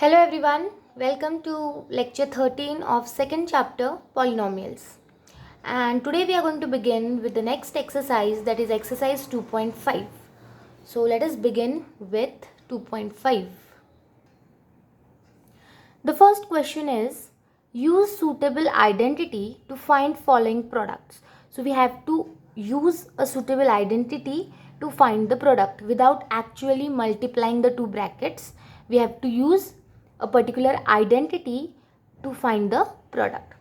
Hello everyone, welcome to lecture 13 of second chapter polynomials. And today we are going to begin with the next exercise, that is exercise 2.5. So let us begin with 2.5. The first question is use suitable identity to find following products. So we have to use a suitable identity to find the product without actually multiplying the two brackets. We have to use a particular identity to find the product.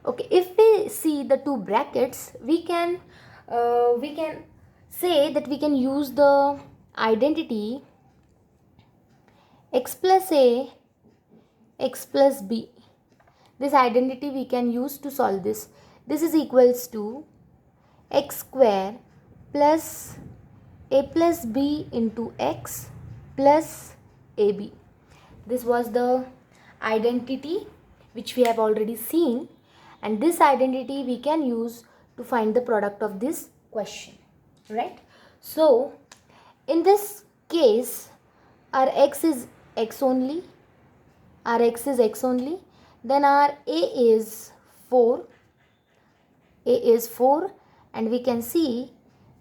Okay, if we see the two brackets, we can say that we can use the identity x plus a x plus b. This identity we can use to solve this. This is equals to x square plus a plus b into x plus ab. This was the identity which we have already seen, and this identity we can use to find the product of this question, right? So in this case our x is x only, then our a is 4, and we can see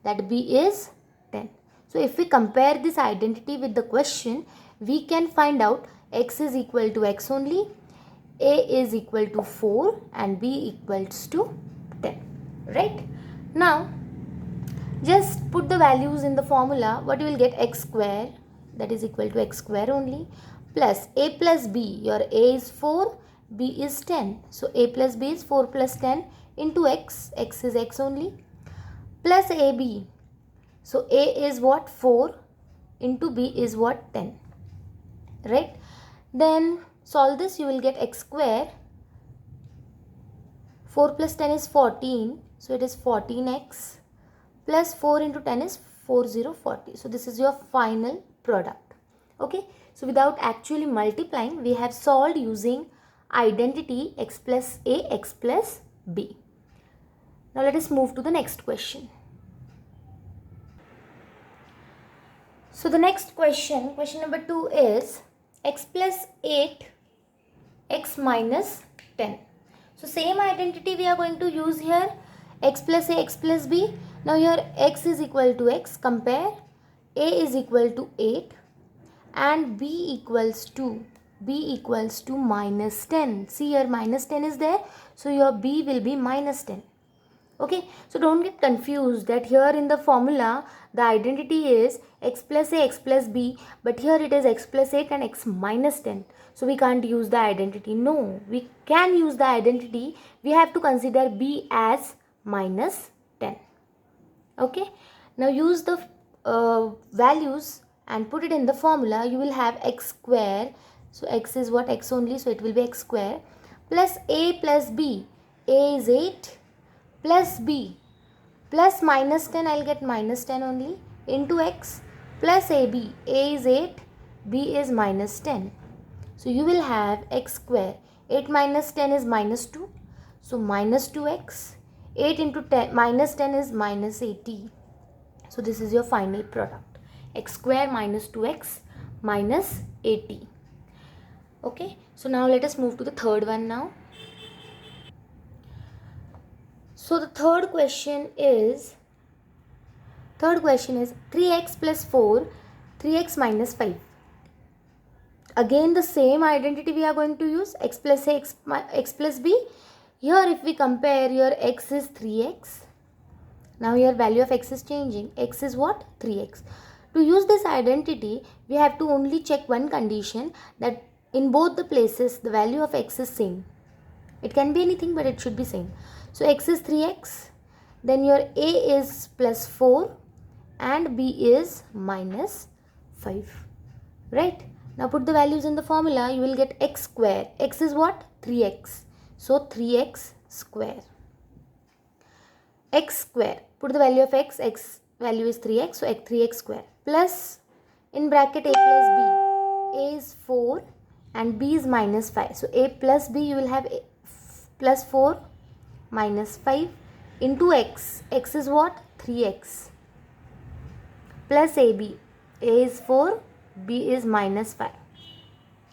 that b is 10. So if we compare this identity with the question, we can find out x is equal to x only, a is equal to 4 and b equals to 10, right? Now just put the values in the formula. What you will get, x square, that is equal to x square only, plus a plus b. Your a is 4, b is 10. So a plus b is 4 plus 10 into x is x only, plus ab. So a is what, 4, into b is what, 10, right? Then solve this, you will get x square. 4 plus 10 is 14, so it is 14x, plus 4 into 10 is 4040. So this is your final product. Okay, so without actually multiplying, we have solved using identity x plus a, x plus b. Now let us move to the next question. So the next question number 2 is x plus 8, x minus 10. So same identity we are going to use here, x plus a, x plus b. Now here x is equal to x, compare, a is equal to 8 and b equals to minus 10. See here minus 10 is there, so your b will be minus 10. Okay, so don't get confused that here in the formula the identity is x plus a, x plus b, but here it is x plus 8 and x minus 10. So we can't use the identity. No, we can use the identity. We have to consider b as minus 10. Okay, now use the values and put it in the formula. You will have x square. So x is what, x only, so it will be x square, plus a plus b. A is 8 plus b plus minus 10, I'll get minus 10 only, into x plus ab. A is 8, b is minus 10. So you will have x square. 8 minus 10 is minus 2. So minus 2x. 8 into 10 minus 10 is minus 80. So this is your final product. X square minus 2x minus 80. Okay. So now let us move to the third one now. So the third question is 3x plus 4, 3x minus 5. Again the same identity we are going to use, x plus a, x plus b. Here if we compare, your x is 3x. Now your value of x is changing. X is what? 3x. To use this identity, we have to only check one condition, that in both the places the value of x is same. It can be anything, but it should be same. So x is 3x, then your a is plus 4 and b is minus 5, right? Now put the values in the formula. You will get x square. X is what? 3x. So 3x square. X square. Put the value of x. X value is 3x. So 3x square. Plus in bracket a plus b. A is 4 and b is minus 5. So a plus b, you will have a plus 4 minus 5 into x. X is what? 3x. Plus ab. A is 4. B is minus 5.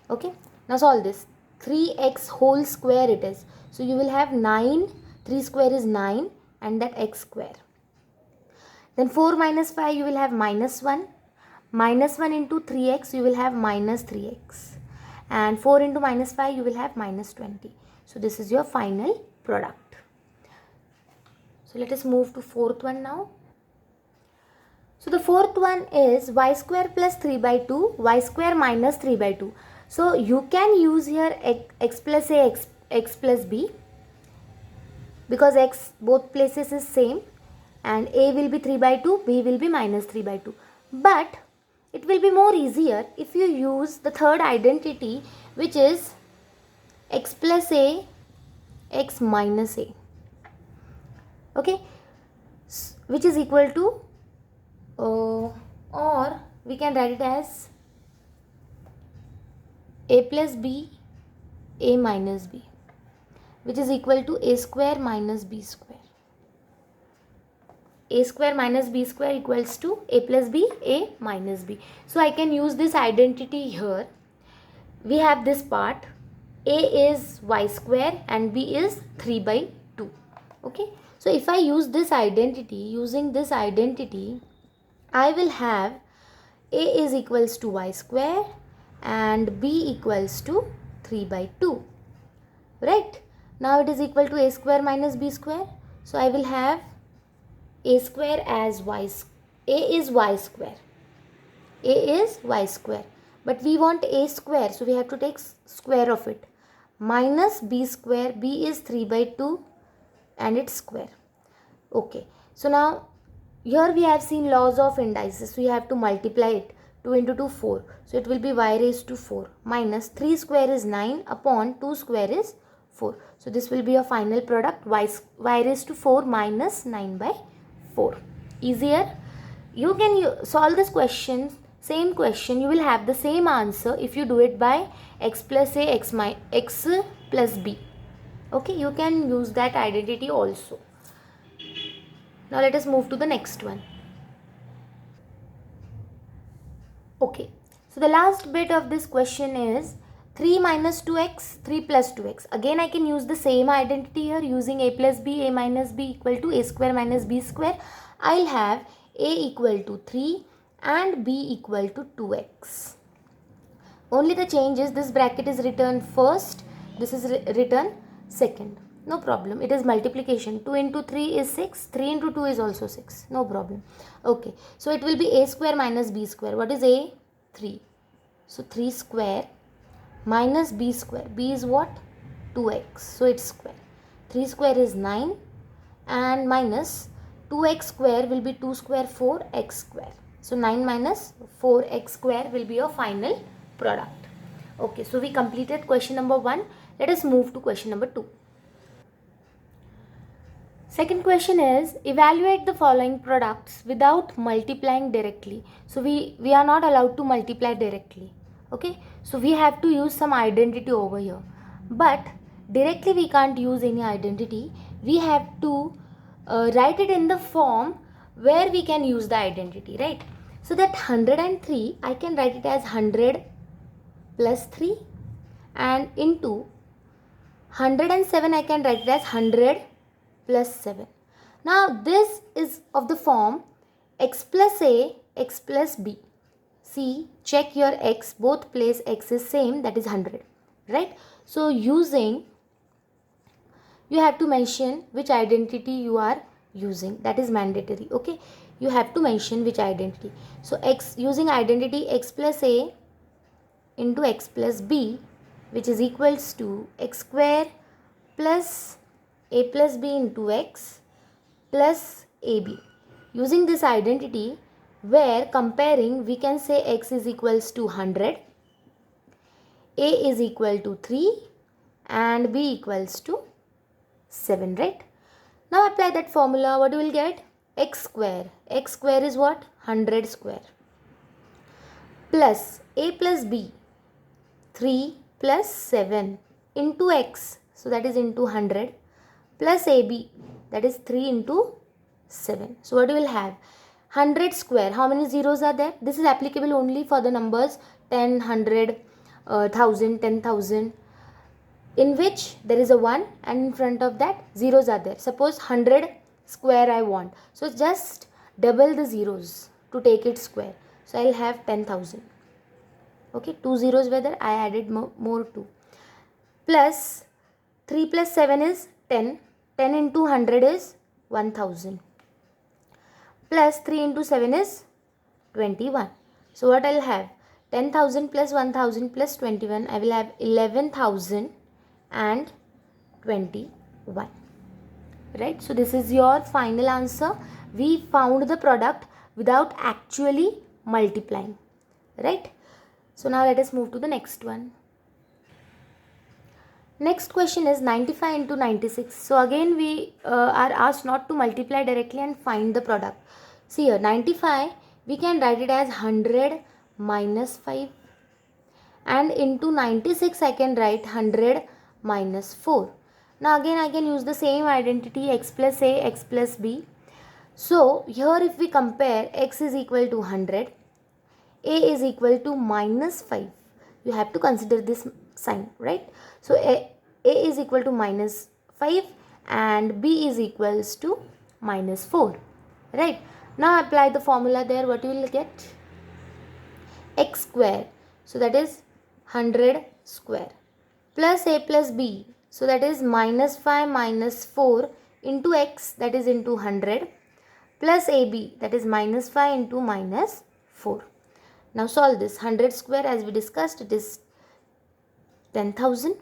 Okay, now solve this. 3x whole square it is. So you will have 9, 3 square is 9 and that x square. Then 4 minus 5 you will have minus 1. Minus 1 into 3x you will have minus 3x. And 4 into minus 5 you will have minus 20. So this is your final product. So let us move to fourth one now. So the fourth one is y square plus 3 by 2, y square minus 3 by 2. So you can use here x plus a, x plus b, because x both places is same, and a will be 3 by 2, b will be minus 3 by 2. But it will be more easier if you use the third identity, which is x plus a, x minus a. Okay, which is equal to or we can write it as a plus b, a minus b, which is equal to a square minus b square. A square minus b square equals to a plus b, a minus b. So I can use this identity here. We have this part, a is y square and b is 3 by 2. Okay, so if I use this identity, using this identity, I will have a is equals to y square and b equals to 3 by 2. Right? Now it is equal to a square minus b square. So I will have a square as y. A is y square. A is y square. But we want a square, so we have to take square of it. Minus b square. B is 3 by 2 and its square. Okay. So now here we have seen laws of indices. So you have to multiply it. 2 into 2, 4. So it will be y raised to 4 minus 3 square is 9 upon 2 square is 4. So this will be your final product, y raised to 4 minus 9 by 4. Easier. You can solve this question, same question. You will have the same answer if you do it by x plus a, x plus b. Okay, you can use that identity also. Now let us move to the next one. Okay, so the last bit of this question is 3 minus 2x, 3 plus 2x. Again, I can use the same identity here using a plus b, a minus b equal to a square minus b square. I'll have a equal to 3 and b equal to 2x. Only the change is this bracket is written first, this is written second. No problem. It is multiplication. 2 into 3 is 6. 3 into 2 is also 6. No problem. Okay. So it will be a square minus b square. What is a? 3. So 3 square minus b square. B is what? 2x. So it's square. 3 square is 9 and minus 2x square will be 2 square 4x square. So 9 minus 4x square will be your final product. Okay. So we completed question number 1. Let us move to question number 2. Second question is evaluate the following products without multiplying directly. So we are not allowed to multiply directly. Okay. So we have to use some identity over here. But directly we can't use any identity. We have to write it in the form where we can use the identity, right? So that 103 I can write it as 100 plus 3 and into 107 I can write it as 100 plus 7. Now this is of the form x plus a, x plus b. See, check your x, both place x is same, that is 100, right? So using, you have to mention which identity you are using, that is mandatory. Okay, you have to mention which identity. So x, using identity x plus a into x plus b, which is equals to x square plus a plus b into x plus ab. Using this identity, where comparing, we can say x is equals to 100, a is equal to 3 and b equals to 7, right? Now apply that formula. What you will get? X square. X square is what? 100 square. Plus a plus b, 3 plus 7 into x. So that is into 100 plus ab, that is 3 into 7. So what you will have? 100 square. How many zeros are there? This is applicable only for the numbers 10, 100, 1000, 10,000, in which there is a 1 and in front of that zeros are there. Suppose 100 square I want. So just double the zeros to take it square. So I'll have 10,000. Okay, 2 zeros were there, I added more 2. Plus 3 plus 7 is 10. 10 into 100 is 1000. Plus 3 into 7 is 21. So what I'll have? 10,000 plus 1000 plus 21. I will have 11,021. Right? So this is your final answer. We found the product without actually multiplying. Right? So now let us move to the next one. Next question is 95 into 96. So again we are asked not to multiply directly and find the product. See here, 95 we can write it as 100 minus 5, and into 96 I can write 100 minus 4. Now again I can use the same identity, x plus a, x plus b. So here if we compare, x is equal to 100, a is equal to minus 5. You have to consider this sign, right? So a is equal to minus 5 and b is equals to minus 4, right? Now apply the formula there. What you will get? X square, so that is 100 square, plus a plus b, so that is minus 5 minus 4 into x, that is into 100, plus ab, that is minus 5 into minus 4. Now solve this. 100 square, as we discussed, it is 10,000.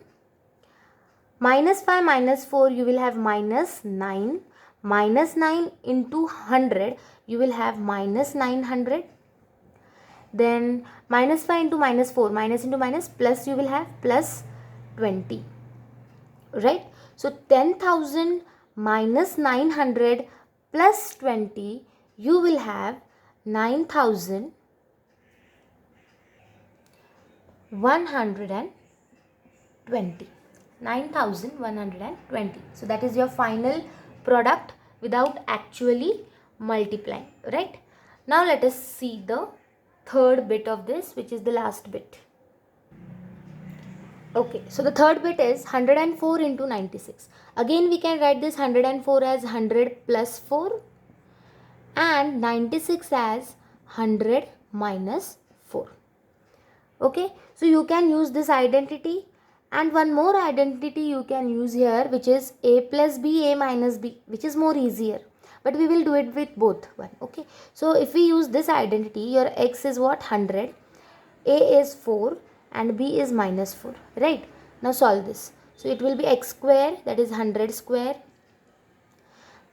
Minus 5 minus 4, you will have minus 9. Minus 9 into 100, you will have minus 900. Then minus 5 into minus 4, minus into minus, plus you will have plus 20. Right? So 10,000 minus 900 plus 20, you will have 9,120. 9,120. So that is your final product without actually multiplying, right? Now let us see the third bit of this, which is the last bit. Okay, so the third bit is 104 into 96. Again we can write this 104 as 100 plus 4 and 96 as 100 minus 4. Okay, so you can use this identity, and one more identity you can use here, which is a plus b, a minus b, which is more easier, but we will do it with both one. Okay, so if we use this identity, your x is what? 100, a is 4 and b is minus 4, right? Now solve this. So it will be x square, that is 100 square,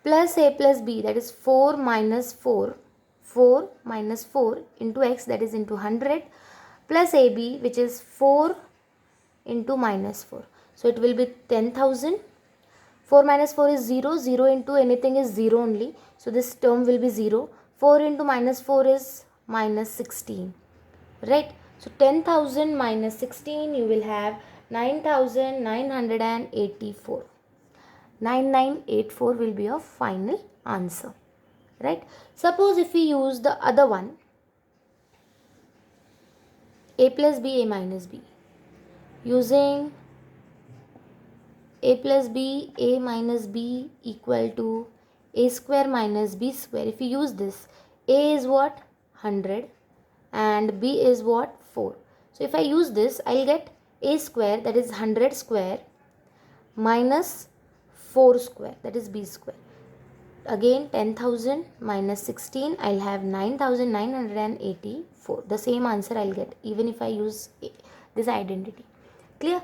plus a plus b, that is 4 minus 4, 4 minus 4 into x, that is into 100, plus ab, which is 4 into minus 4. So it will be 10,000. 4 minus 4 is 0. 0 into anything is 0 only. So this term will be 0. 4 into minus 4 is minus 16. Right? So 10,000 minus 16, you will have 9,984. 9984 will be your final answer. Right? Suppose if we use the other one, a plus b, a minus b. Using a plus b, a minus b equal to a square minus b square. If we use this, a is what? 100 and b is what? 4. So if I use this, I'll get a square, that is 100 square, minus 4 square, that is b square. Again 10,000 minus 16, I'll have 9,984. The same answer I'll get even if I use this identity. Clear?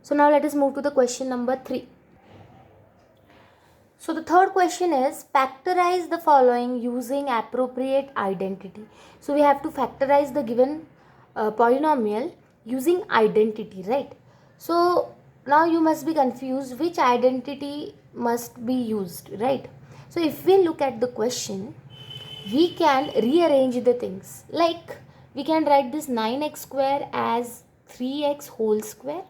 So now let us move to the question number 3. So the third question is factorize the following using appropriate identity. So we have to factorize the given polynomial using identity, right? So now you must be confused which identity must be used, right? So if we look at the question, we can rearrange the things. Like we can write this 9x square as 3x whole square.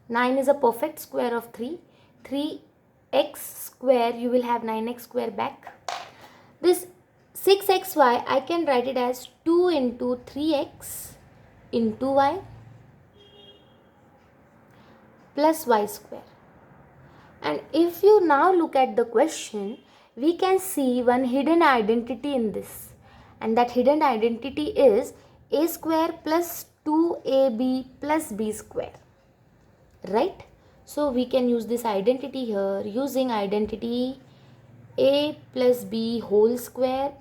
9 is a perfect square of 3. 3x square, you will have 9x square back. This 6xy, I can write it as 2 into 3x into y plus y square. And if you now look at the question, we can see one hidden identity in this. And that hidden identity is a square plus 2ab plus b square. Right? So we can use this identity here using identity a plus b whole square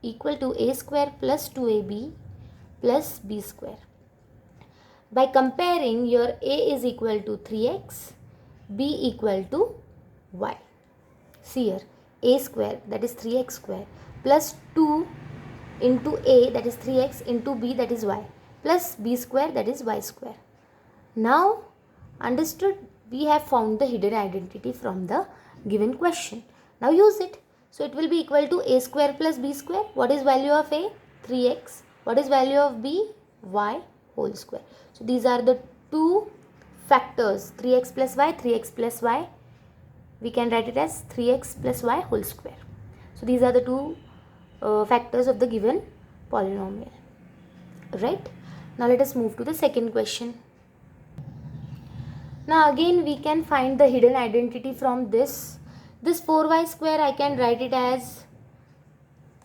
equal to a square plus 2ab plus b square. By comparing, your a is equal to 3x, b equal to y. See here, a square, that is 3x square, plus 2 into a, that is 3x, into b, that is y, plus b square, that is y square. Now, understood, we have found the hidden identity from the given question. Now use it. So it will be equal to a square plus b square. What is value of a? 3x. What is value of b? Y whole square. So these are the two factors, 3x plus y, 3x plus y. We can write it as 3x plus y whole square. So these are the two factors of the given polynomial. Right? Now let us move to the second question. Now again we can find the hidden identity from this. This 4y square, I can write it as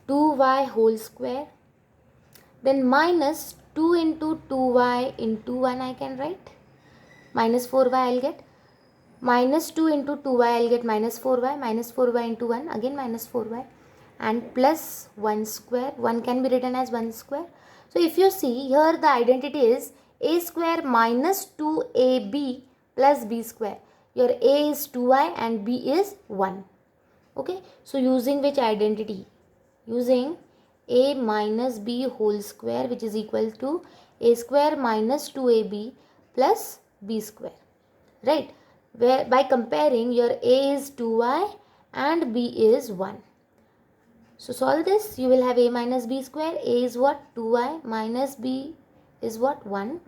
2y whole square. Then minus 2 into 2y into 1 I can write. Minus 4y I'll get. Minus 2 into 2y I'll get minus 4y. Minus 4y into 1 again minus 4y. And plus 1 square. 1 can be written as 1 square. So if you see here, the identity is a square minus 2ab plus b square. Your a is 2y and b is 1. Okay. So using which identity? Using a minus b whole square, which is equal to a square minus 2ab plus b square. Right. Where by comparing, your a is 2y and b is 1. So solve this. You will have a minus b square. A is what? 2y minus b is what? 1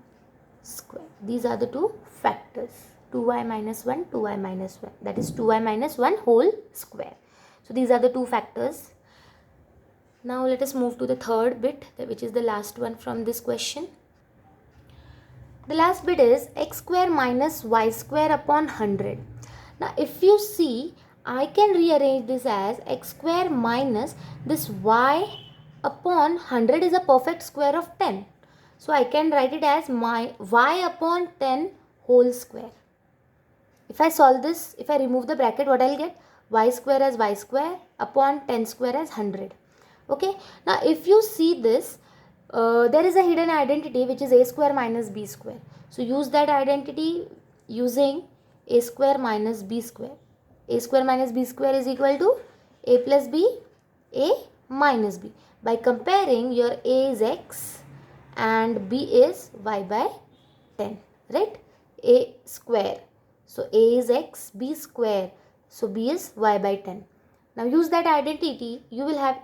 square. These are the two factors. 2y minus 1, 2y minus 1. That is 2y minus 1 whole square. So these are the two factors. Now let us move to the third bit, which is the last one from this question. The last bit is x square minus y square upon 100. Now if you see, I can rearrange this as x square minus this y upon 100 is a perfect square of 10. So I can write it as my y upon 10 whole square. If I solve this, if I remove the bracket, what I'll get? Y square as y square upon 10 square as 100. Okay. Now if you see this, there is a hidden identity which is a square minus b square. So use that identity using a square minus b square. A square minus b square is equal to a plus b, a minus b. By comparing, your a is x and b is y by 10. Right? A square. So a is x, b square. So b is y by 10. Now use that identity. You will have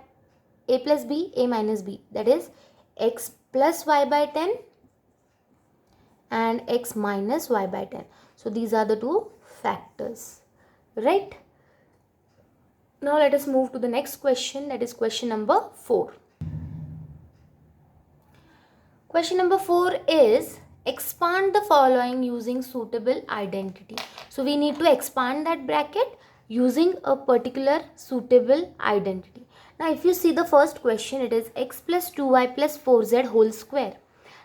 a plus b, a minus b. That is x plus y by 10 and x minus y by 10. So these are the two factors. Right? Now let us move to the next question, that is question number 4. Question number 4 is expand the following using suitable identity. So we need to expand that bracket using a particular suitable identity. Now if you see the first question, it is x plus 2y plus 4z whole square.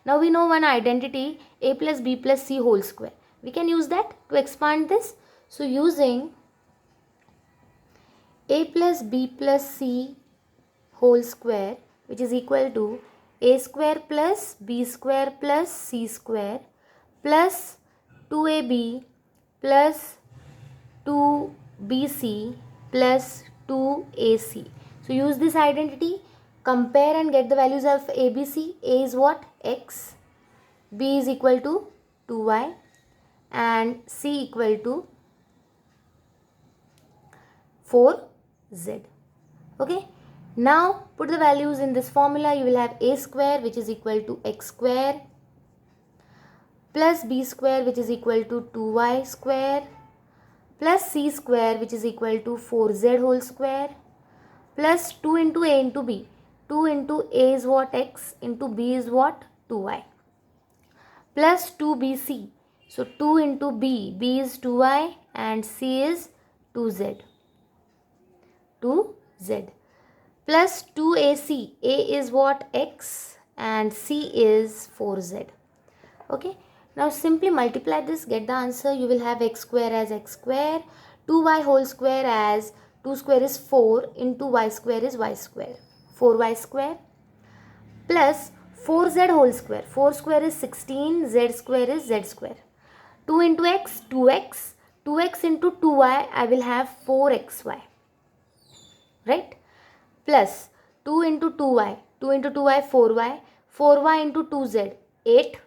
Now we know one identity, a plus b plus c whole square. We can use that to expand this. So using a plus b plus c whole square, which is equal to a square plus b square plus c square plus 2ab plus 2bc plus 2ac. So use this identity, compare and get the values of ABC. A is what? X. B is equal to 2y and C equal to 4z. Okay. Now put the values in this formula. You will have a square, which is equal to x square, plus b square, which is equal to 2y square, plus c square, which is equal to 4z whole square, plus 2 into a into b. 2 into a is what? X, into b is what? 2y. plus 2bc. So 2 into b is 2y and c is 2z. 2z plus 2ac. A is what? X and c is 4z. Okay. Now simply multiply this, get the answer. You will have x square as x square, 2y whole square as 2 square is 4 into y square is y square, 4y square plus 4z whole square. 4 square is 16, z square is z square. 2 into x, 2x. 2x into 2y, I will have 4xy. Right? Plus 2 into 2y. 2 into 2y, 4y. 4y into 2z, 8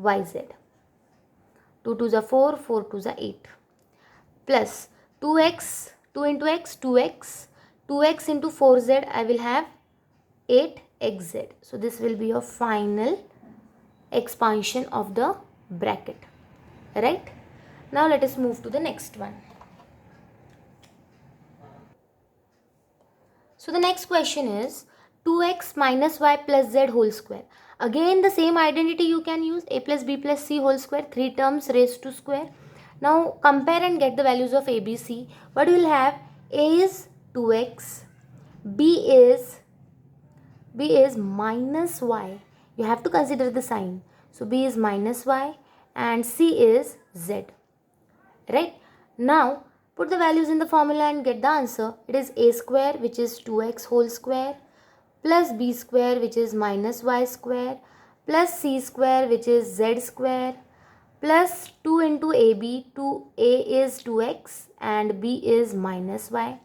yz. 2 2s are 4, 4 2s are 8. Plus 2x, 2 into x, 2x. 2x into 4z, I will have 8xz. So this will be your final expansion of the bracket. Right? Now let us move to the next one. So the next question is 2x minus y plus z whole square. Again the same identity you can use, a plus b plus c whole square, 3 terms raised to square. Now compare and get the values of a, b, c. What you will have? A is 2x, b is minus y. You have to consider the sign. So b is minus y and c is z. Right? Now put the values in the formula and get the answer. It is a square, which is 2x whole square, plus b square, which is minus y square, plus c square, which is z square, plus 2 into ab. 2a is 2x and b is minus y,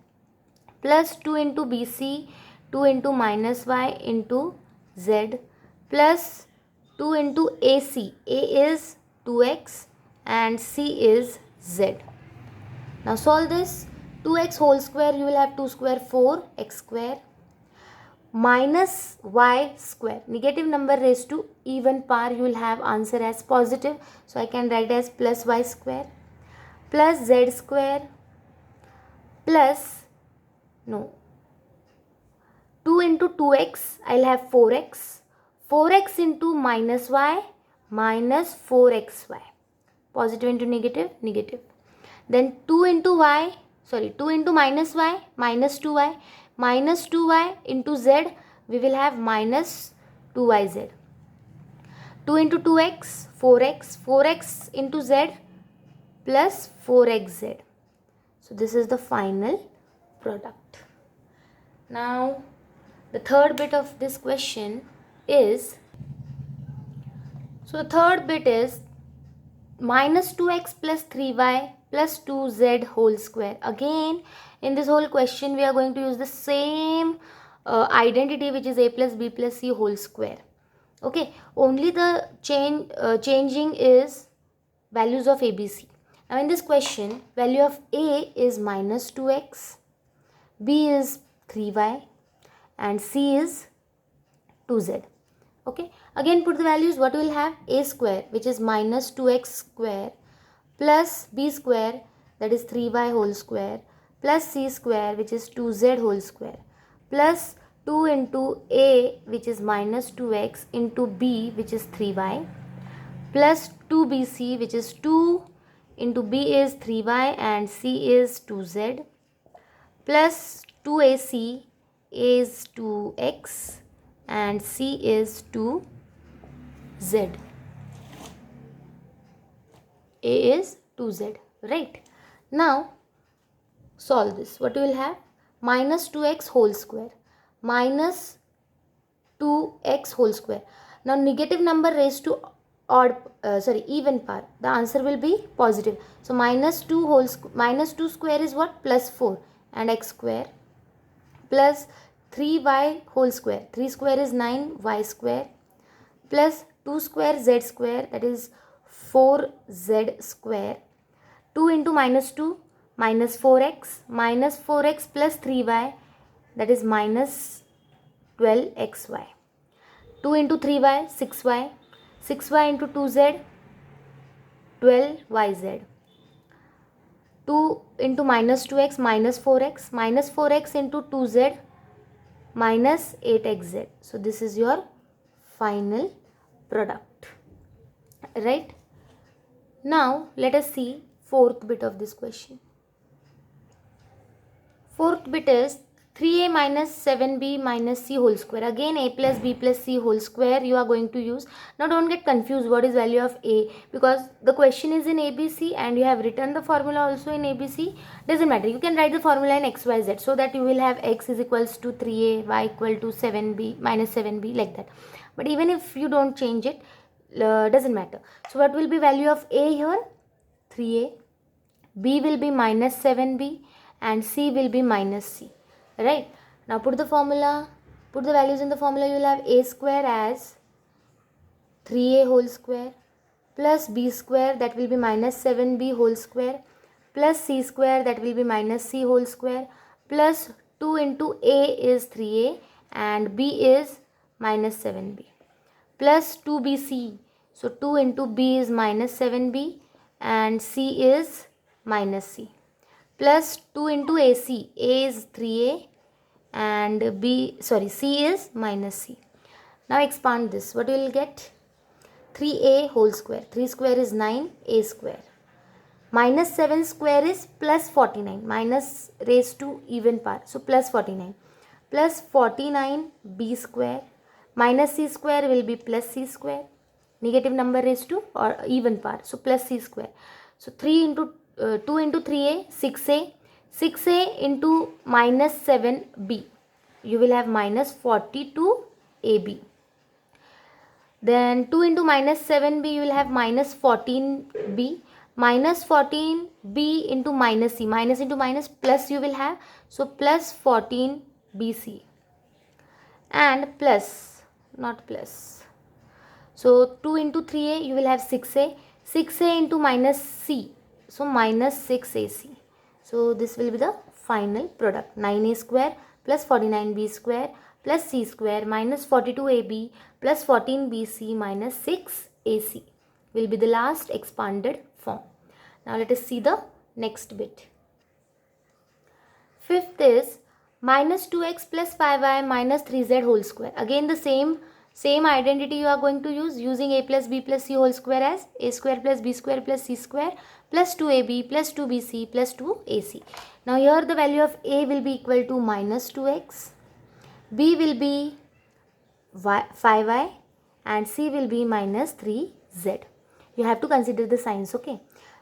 plus 2 into bc, 2 into minus y into z, plus 2 into ac. A is 2x and c is z. Now solve this. 2x whole square, you will have 2 square 4 x square minus y square. Negative number raised to even power, you will have answer as positive. So I can write as plus y square plus z square plus 2 into 2x, I will have 4x. 4x into minus y minus 4xy. Positive into negative, negative. Then 2 into minus y minus 2y. Minus 2y into z, we will have minus 2yz. 2 into 2x, 4x. 4x into z plus 4xz. So this is the final product. Now the third bit of this question is, minus 2x plus 3y plus 2z whole square. Again in this whole question we are going to use the same identity, which is a plus b plus c whole square. Okay, only the changing is values of a, b, c. Now in this question, value of a is minus 2x, b is 3y and c is 2z. Okay, again put the values. What we will have? A square, which is minus 2x square, plus b square, that is 3y whole square, plus c square, which is 2z whole square, plus 2 into a, which is minus 2x, into b, which is 3y, plus 2bc, which is 2 into b is 3y and c is 2z, plus 2ac, a is 2x and c is 2z. A is 2z. Right? Now solve this. What you will have? Minus 2x whole square minus 2x whole square. Now negative number raised to even power. The answer will be positive. So minus 2 square is what? Plus 4 and x square plus 3y whole square. 3 square is 9 y square plus 2 square z square, that is 4z square. 2 into minus 2 minus 4x plus 3y, that is minus 12xy. 2 into 3y 6y, 6y into 2z 12yz. 2 into minus 2x minus 4x into 2z minus 8xz. So this is your final product. right? Now let us see fourth bit of this question. Fourth bit is 3a minus 7b minus c whole square. Again a plus b plus c whole square you are going to use. Now don't get confused what is value of a, because the question is in ABC and you have written the formula also in ABC. Doesn't matter, you can write the formula in xyz, so that you will have x is equals to 3a, y equal to 7b minus 7b, like that. But even if you don't change it, doesn't matter. So what will be value of a here? 3a. B will be minus 7b and C will be minus C, right? Now put the values in the formula. You will have a square as 3a whole square plus b square, that will be minus 7b whole square, plus c square, that will be minus c whole square, plus 2 into a is 3a and b is minus 7b, plus 2bc. So 2 into b is minus 7b and c is minus c, plus 2 into AC. A is 3A and C is minus C. Now expand this. What you will get? 3A whole square. 3 square is 9, A square. Minus 7 square is plus 49. Minus raised to even part. So plus 49. Plus 49 B square. Minus C square will be plus C square. Negative number raised to or even part. So plus C square. So 2 into 3a, 6a. 6a into minus 7b. You will have minus 42ab. Then 2 into minus 7b, you will have minus 14b. Minus 14b into minus c. Minus into minus plus you will have. So plus 14bc. And plus, not plus. So 2 into 3a, you will have 6a. 6a into minus c. So minus 6ac. So this will be the final product. 9a square plus 49b square plus c square minus 42ab plus 14bc minus 6ac will be the last expanded form. Now let us see the next bit. Fifth is minus 2x plus 5y minus 3z whole square. Again the same identity you are going to use, using a plus b plus c whole square as a square plus b square plus c square plus 2ab plus 2bc plus 2ac. Now here the value of a will be equal to minus 2x, b will be 5y and c will be minus 3z. You have to consider the signs, okay?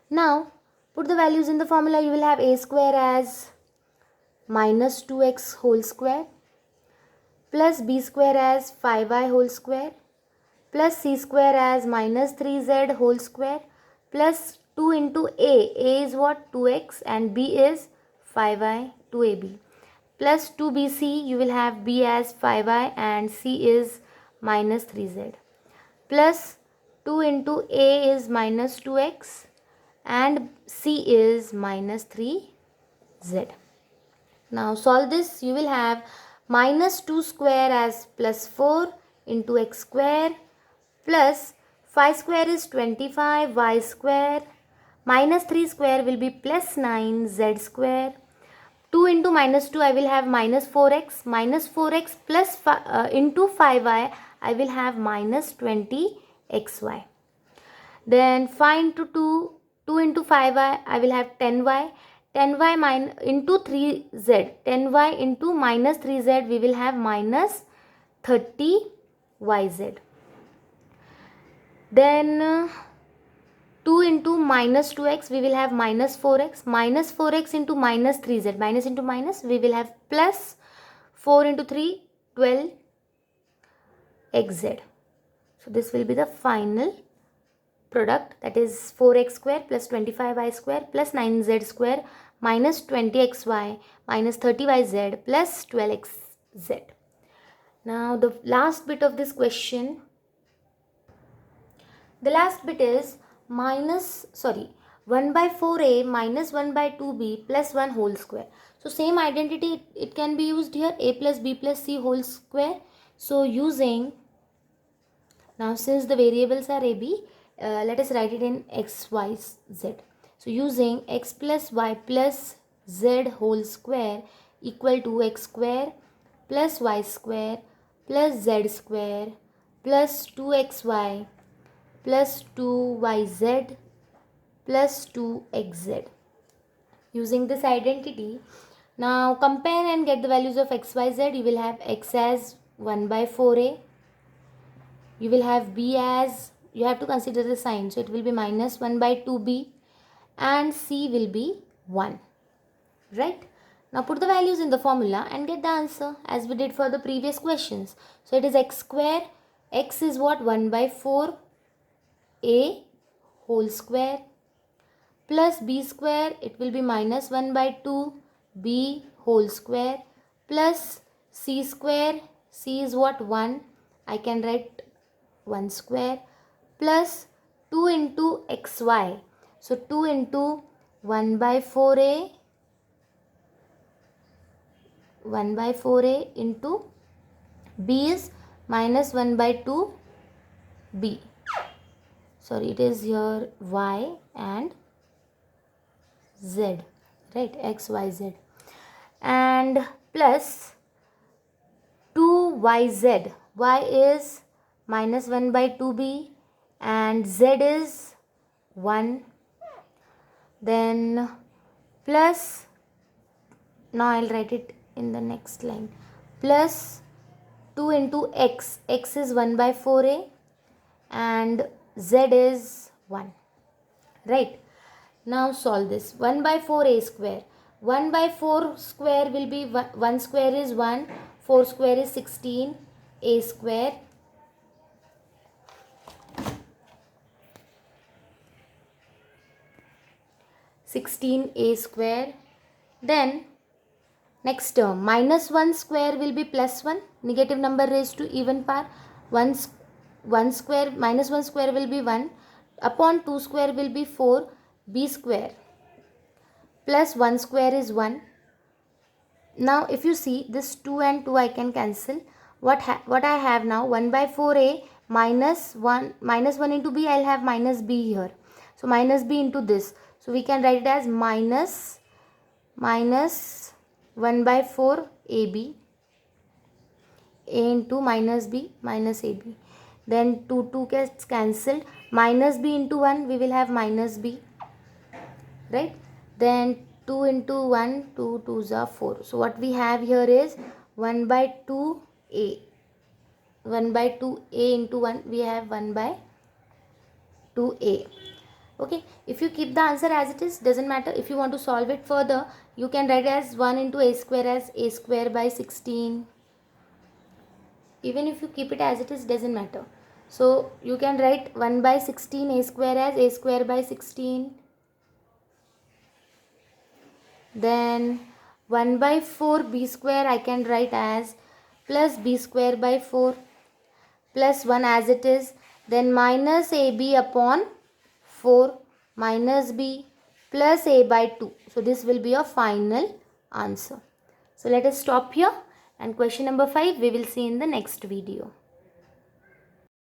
Now put the values in the formula. You will have a square as minus 2x whole square plus b square as 5y whole square plus c square as minus 3z whole square plus 2 into a is what? 2x and b is 5y, 2ab plus 2bc. You will have b as 5y and c is minus 3z plus 2 into a is minus 2x and c is minus 3z. Now solve this. You will have minus 2 square as plus 4 into x square plus 5 square is 25 y square minus 3 square will be plus 9 z square. 2 into minus 2 I will have minus 4x plus into 5y I will have minus 20xy. Then 5 into 2 into 5y I will have 10y. 10y into 3z, 10y into minus 3z we will have minus 30yz. Then 2 into minus 2x we will have minus 4x. Minus 4x into minus 3z, minus into minus we will have plus 4 into 3, 12xz. So this will be the final product, that is 4x square plus 25y square plus 9z square minus 20xy minus 30yz plus 12xz. Now the last bit of this question, the last bit is 1 by 4a minus 1 by 2b plus 1 whole square. So same identity it can be used here, a plus b plus c whole square. So using, now since the variables are ab, let us write it in x, y, z. So using x plus y plus z whole square equal to x square plus y square plus z square plus 2xy plus 2yz plus 2xz. Using this identity, now compare and get the values of x, y, z. You will have x as 1 by 4a. You will have b as, you have to consider the sign, so it will be minus 1 by 2b, and c will be 1. Right? Now put the values in the formula and get the answer as we did for the previous questions. So it is x square. X is what? 1 by 4 a whole square plus b square, it will be minus 1 by 2 b whole square plus c square. C is what? 1. I can write 1 square plus 2 into xy. So 2 into 1 by 4a, 1 by 4a into b is minus 1 by 2 b. Sorry, it is here y and z, right? X, y, z, and plus 2yz. Y is minus 1 by 2b and z is 1. Then plus, now I'll write it in the next line, plus 2 into x. X is 1 by 4a and z is 1. Right? Now solve this. 1 by 4a square. 1 by 4 square will be 1 square is 1. 4 square is 16. A square. (16a square). Then next term, minus 1 square will be plus 1. Negative number raised to even power. 1 square, minus 1 square will be 1. Upon 2 square will be 4. B square plus 1 square is 1. Now if you see this 2 and 2 I can cancel. What I have now, 1 by 4a minus 1 into b, I'll have minus b here. So minus b into this. So we can write it as minus 1 by 4 ab, a into minus b minus ab. Then 2 gets cancelled. Minus b into 1, we will have minus b. Right? Then 2 into 1, 2 2s are 4. So what we have here is 1 by 2a. 1 by 2a into 1, we have 1 by 2a. Okay, if you keep the answer as it is, doesn't matter. If you want to solve it further, you can write as 1 into a square as a square by 16. Even if you keep it as it is, doesn't matter. So you can write 1 by 16 a square as a square by 16. Then 1 by 4 b square I can write as plus b square by 4 plus 1 as it is. Then minus ab upon 4 minus b plus a by 2. So this will be your final answer. So let us stop here, and question number 5 we will see in the next video.